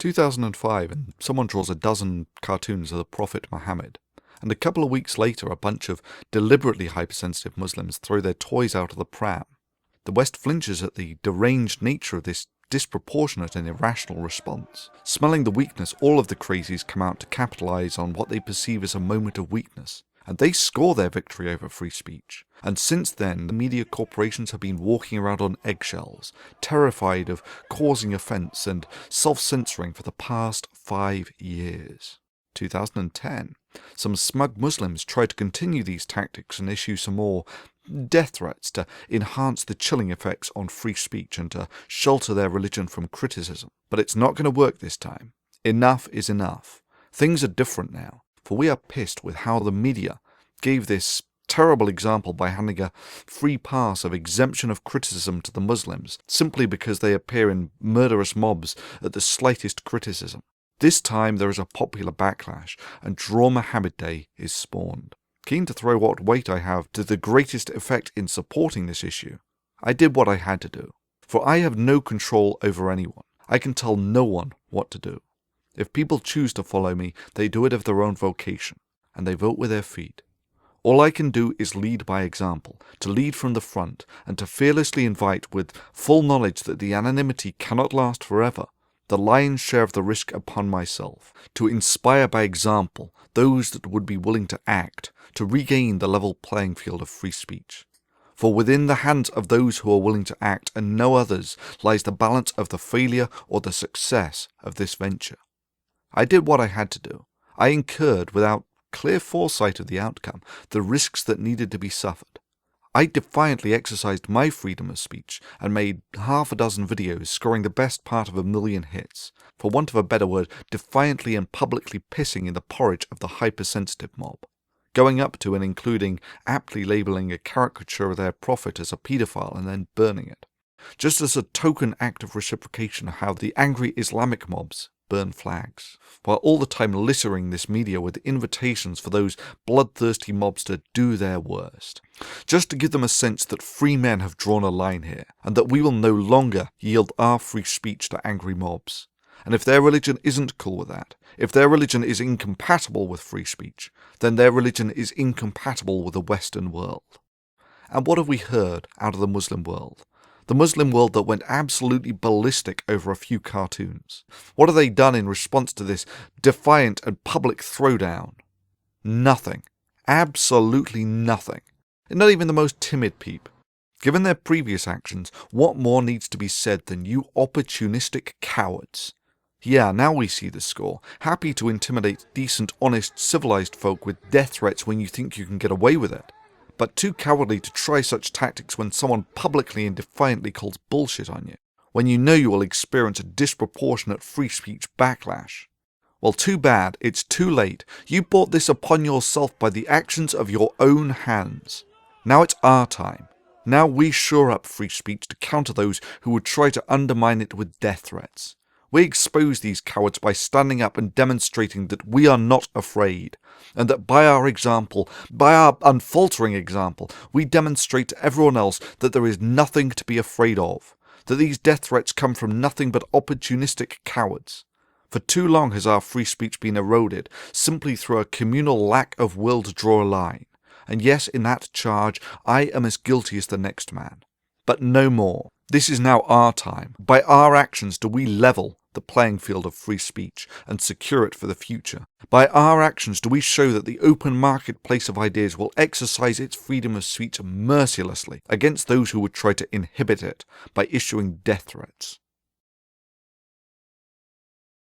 2005, and someone draws a dozen cartoons of the Prophet Mohammad. And a couple of weeks later, a bunch of deliberately hypersensitive Muslims throw their toys out of the pram. The West flinches at the deranged nature of this disproportionate and irrational response. Smelling the weakness, all of the crazies come out to capitalize on what they perceive as a moment of weakness. And they score their victory over free speech. And since then, the media corporations have been walking around on eggshells, terrified of causing offence and self-censoring for the past 5 years. 2010, some smug Muslims tried to continue these tactics and issue some more death threats to enhance the chilling effects on free speech and to shelter their religion from criticism. But it's not going to work this time. Enough is enough. Things are different now. For we are pissed with how the media gave this terrible example by handing a free pass of exemption of criticism to the Muslims simply because they appear in murderous mobs at the slightest criticism. This time there is a popular backlash, and Draw Mohammed Day is spawned. Keen to throw what weight I have to the greatest effect in supporting this issue, I did what I had to do. For I have no control over anyone. I can tell no one what to do. If people choose to follow me, they do it of their own vocation, and they vote with their feet. All I can do is lead by example, to lead from the front, and to fearlessly invite, with full knowledge that the anonymity cannot last forever, the lion's share of the risk upon myself, to inspire by example those that would be willing to act, to regain the level playing field of free speech. For within the hands of those who are willing to act, and no others, lies the balance of the failure or the success of this venture. I did what I had to do. I incurred, without clear foresight of the outcome, the risks that needed to be suffered. I defiantly exercised my freedom of speech and made half a dozen videos scoring the best part of 1 million hits, for want of a better word, defiantly and publicly pissing in the porridge of the hypersensitive mob, going up to and including aptly labelling a caricature of their prophet as a paedophile and then burning it, just as a token act of reciprocation of how the angry Islamic mobs burn flags, while all the time littering this media with invitations for those bloodthirsty mobs to do their worst, just to give them a sense that free men have drawn a line here, and that we will no longer yield our free speech to angry mobs. And if their religion isn't cool with that, if their religion is incompatible with free speech, then their religion is incompatible with the Western world. And what have we heard out of the Muslim world? The Muslim world that went absolutely ballistic over a few cartoons. What have they done in response to this defiant and public throwdown? Nothing. Absolutely nothing. And not even the most timid peep. Given their previous actions, what more needs to be said than you opportunistic cowards? Yeah, now we see the score. Happy to intimidate decent, honest, civilized folk with death threats when you think you can get away with it. But too cowardly to try such tactics when someone publicly and defiantly calls bullshit on you, when you know you will experience a disproportionate free speech backlash. Well, too bad, it's too late. You brought this upon yourself by the actions of your own hands. Now it's our time. Now we shore up free speech to counter those who would try to undermine it with death threats. We expose these cowards by standing up and demonstrating that we are not afraid, and that by our example, by our unfaltering example, we demonstrate to everyone else that there is nothing to be afraid of, that these death threats come from nothing but opportunistic cowards. For too long has our free speech been eroded simply through a communal lack of will to draw a line, and yes, in that charge, I am as guilty as the next man. But no more. This is now our time. By our actions do we level the playing field of free speech and secure it for the future. By our actions do we show that the open marketplace of ideas will exercise its freedom of speech mercilessly against those who would try to inhibit it by issuing death threats.